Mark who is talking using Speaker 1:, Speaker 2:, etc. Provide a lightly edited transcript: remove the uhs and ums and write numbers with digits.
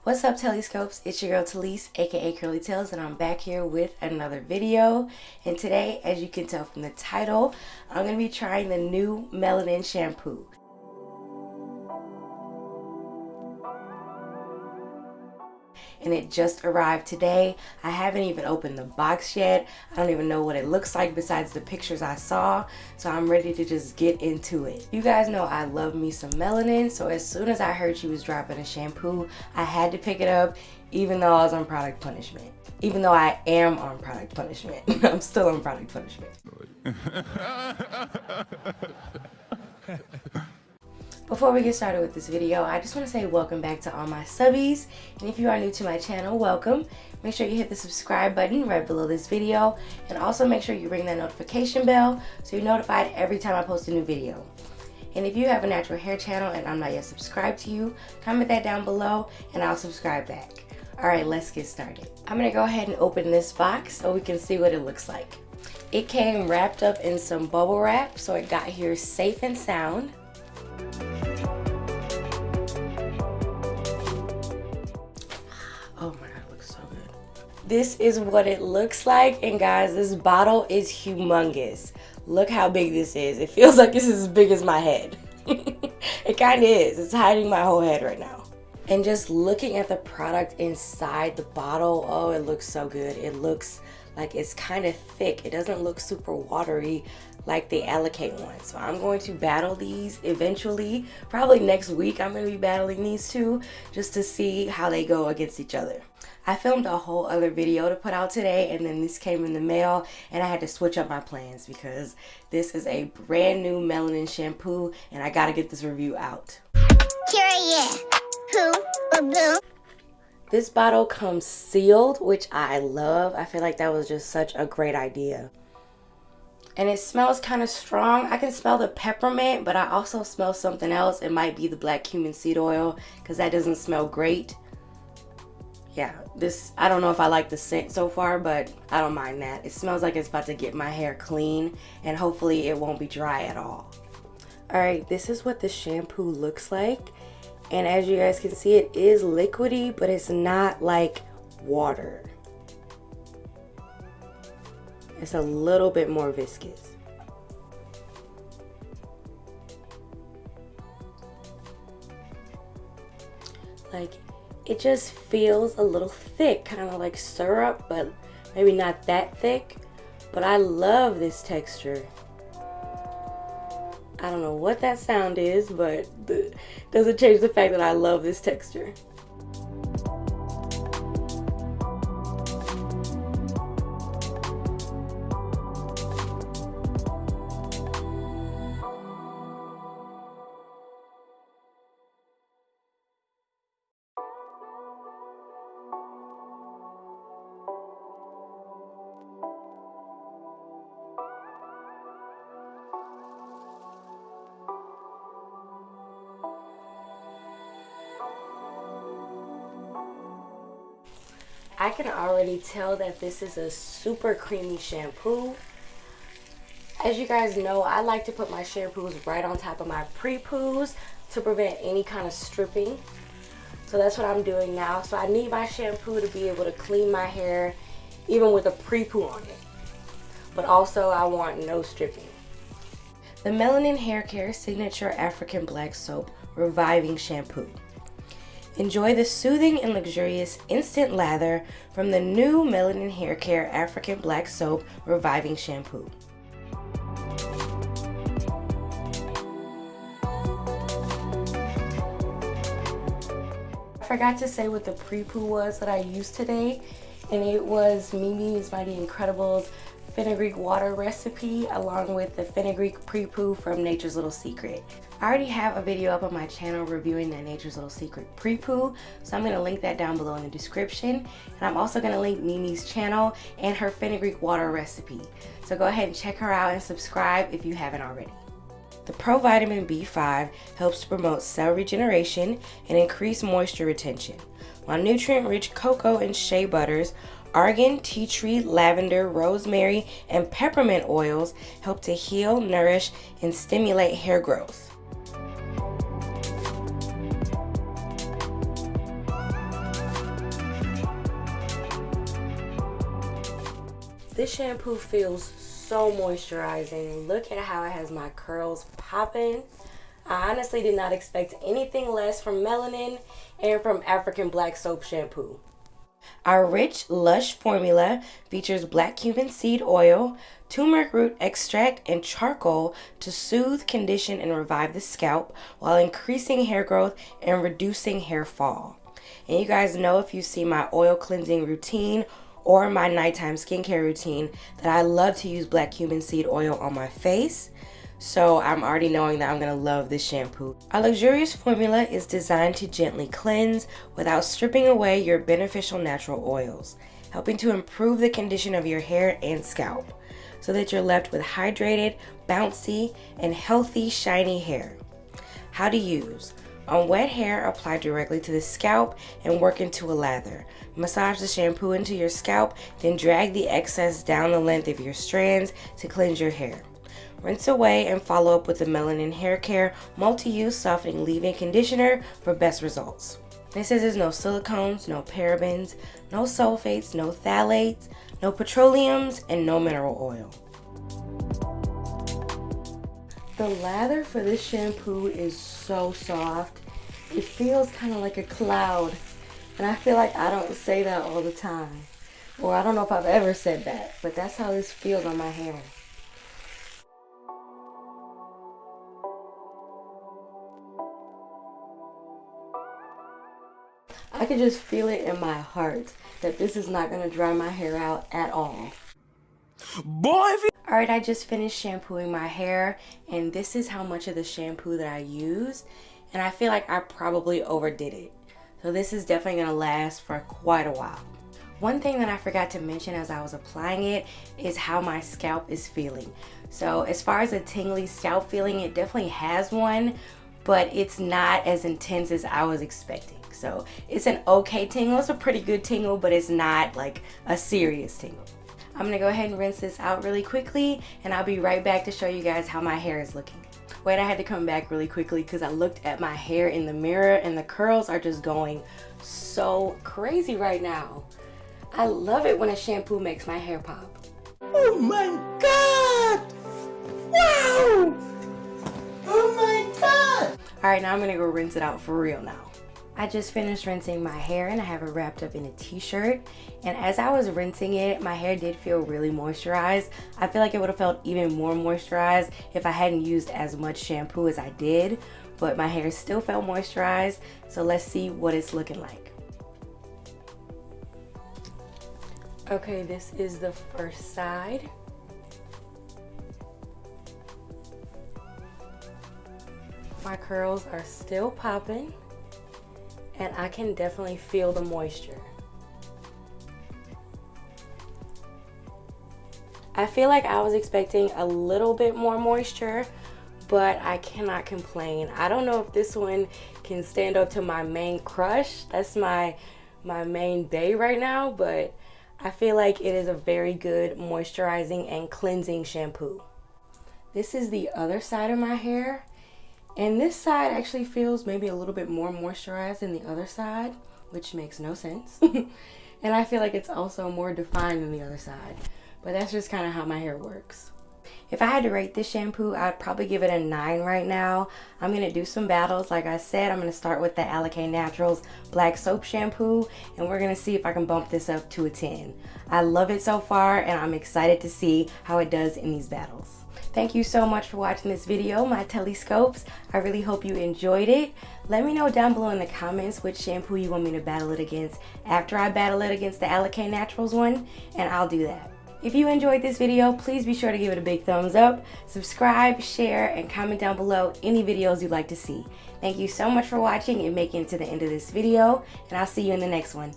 Speaker 1: What's up, Telliscopes? It's your girl Telisse, aka Curly Tails, and I'm back here with another video. And today, as you can tell from the title, I'm going to be trying the new Melanin shampoo. And it just arrived today. I haven't even opened the box yet. I don't even know what it looks like besides the pictures I saw. So I'm ready to just get into it. You guys know I love me some melanin. So as soon as I heard she was dropping a shampoo, I had to pick it up, even though I was on product punishment. Even though I am on product punishment. I'm still on product punishment. Before we get started with this video, I just want to say welcome back to all my subbies. And if you are new to my channel, welcome. Make sure you hit the subscribe button right below this video. And also make sure you ring that notification bell so you're notified every time I post a new video. And if you have a natural hair channel and I'm not yet subscribed to you, comment that down below and I'll subscribe back. Alright, let's get started. I'm going to go ahead and open this box so we can see what it looks like. It came wrapped up in some bubble wrap, so it got here safe and sound. Oh my god, it looks so good. This is what it looks like, and guys, this bottle is humongous. Look how big this is. It feels like this is as big as my head. It kind of is. It's hiding my whole head right now. And just looking at the product inside the bottle, oh, it looks so good. It looks like it's kind of thick. It doesn't look super watery like the Allocate one. So I'm going to battle these eventually. Probably next week I'm going to be battling these two just to see how they go against each other. I filmed a whole other video to put out today, and then this came in the mail and I had to switch up my plans because this is a brand new melanin shampoo and I got to get this review out. This bottle comes sealed, which I love. I feel like that was just such a great idea. And it smells kind of strong. I can smell the peppermint, but I also smell something else. It might be the black cumin seed oil because that doesn't smell great. Yeah, I don't know if I like the scent so far, but I don't mind that. It smells like it's about to get my hair clean and hopefully it won't be dry at all. Alright, this is what the shampoo looks like. And as you guys can see, it is liquidy, but it's not like water. It's a little bit more viscous. Like, it just feels a little thick, kind of like syrup, but maybe not that thick. But I love this texture. I don't know what that sound is, but doesn't change the fact that I love this texture. I can already tell that this is a super creamy shampoo. As you guys know, I like to put my shampoos right on top of my pre-poos to prevent any kind of stripping. So that's what I'm doing now. So I need my shampoo to be able to clean my hair even with a pre-poo on it. But also I want no stripping. The Melanin Hair Care Signature African Black Soap Reviving Shampoo. Enjoy the soothing and luxurious instant lather from the new Melanin Hair Care African Black Soap Reviving Shampoo. I forgot to say what the pre-poo was that I used today, and it was Mimi's Mighty Incredibles fenugreek water recipe along with the fenugreek pre-poo from Nature's Little Secret. I already have a video up on my channel reviewing the Nature's Little Secret pre-poo, so I'm going to link that down below in the description. And I'm also going to link Mimi's channel and her fenugreek water recipe. So go ahead and check her out and subscribe if you haven't already. The Provitamin B5 helps to promote cell regeneration and increase moisture retention, while nutrient-rich cocoa and shea butters, argan, tea tree, lavender, rosemary, and peppermint oils help to heal, nourish, and stimulate hair growth. This shampoo feels so moisturizing. Look at how it has my curls popping. I honestly did not expect anything less from Melanin and from African Black Soap Shampoo. Our rich Lush formula features black cumin seed oil, turmeric root extract, and charcoal to soothe, condition, and revive the scalp while increasing hair growth and reducing hair fall. And you guys know, if you see my oil cleansing routine or my nighttime skincare routine, that I love to use black cumin seed oil on my face. So I'm already knowing that I'm going to love this shampoo. Our luxurious formula is designed to gently cleanse without stripping away your beneficial natural oils, helping to improve the condition of your hair and scalp so that you're left with hydrated, bouncy, and healthy, shiny hair. How to use. On wet hair, apply directly to the scalp and work into a lather. Massage the shampoo into your scalp, then drag the excess down the length of your strands to cleanse your hair. Rinse away and follow up with the Melanin Hair Care Multi-Use Softening Leave-In Conditioner for best results. This is no silicones, no parabens, no sulfates, no phthalates, no petroleums, and no mineral oil. The lather for this shampoo is so soft. It feels kind of like a cloud. And I feel like I don't say that all the time. Or I don't know if I've ever said that, but that's how this feels on my hair. I can just feel it in my heart that this is not going to dry my hair out at all. Alright, I just finished shampooing my hair, and this is how much of the shampoo that I used, and I feel like I probably overdid it. So this is definitely going to last for quite a while. One thing that I forgot to mention as I was applying it is how my scalp is feeling. So as far as a tingly scalp feeling, it definitely has one, but it's not as intense as I was expecting. So it's an okay tingle. It's a pretty good tingle, but it's not like a serious tingle. I'm gonna go ahead and rinse this out really quickly, and I'll be right back to show you guys how my hair is looking. Wait, I had to come back really quickly because I looked at my hair in the mirror and the curls are just going so crazy right now. I love it when a shampoo makes my hair pop.
Speaker 2: Oh my God! Wow! Oh my God!
Speaker 1: Alright, now I'm gonna go rinse it out for real now. I just finished rinsing my hair and I have it wrapped up in a t-shirt, and as I was rinsing it, my hair did feel really moisturized. I feel like it would have felt even more moisturized if I hadn't used as much shampoo as I did, but my hair still felt moisturized, so let's see what it's looking like. Okay, this is the first side. My curls are still popping, and I can definitely feel the moisture. I feel like I was expecting a little bit more moisture, but I cannot complain. I don't know if this one can stand up to my main crush. That's my main bae right now, but I feel like it is a very good moisturizing and cleansing shampoo. This is the other side of my hair. And this side actually feels maybe a little bit more moisturized than the other side, which makes no sense. And I feel like it's also more defined than the other side. But that's just kind of how my hair works. If I had to rate this shampoo, I'd probably give it a 9 right now. I'm going to do some battles. Like I said, I'm going to start with the Alikay Naturals Black Soap Shampoo, and we're going to see if I can bump this up to a 10. I love it so far, and I'm excited to see how it does in these battles. Thank you so much for watching this video, my Telliscopes. I really hope you enjoyed it. Let me know down below in the comments which shampoo you want me to battle it against after I battle it against the Alikay Naturals one, and I'll do that. If you enjoyed this video, please be sure to give it a big thumbs up, subscribe, share, and comment down below any videos you'd like to see. Thank you so much for watching and making it to the end of this video, and I'll see you in the next one.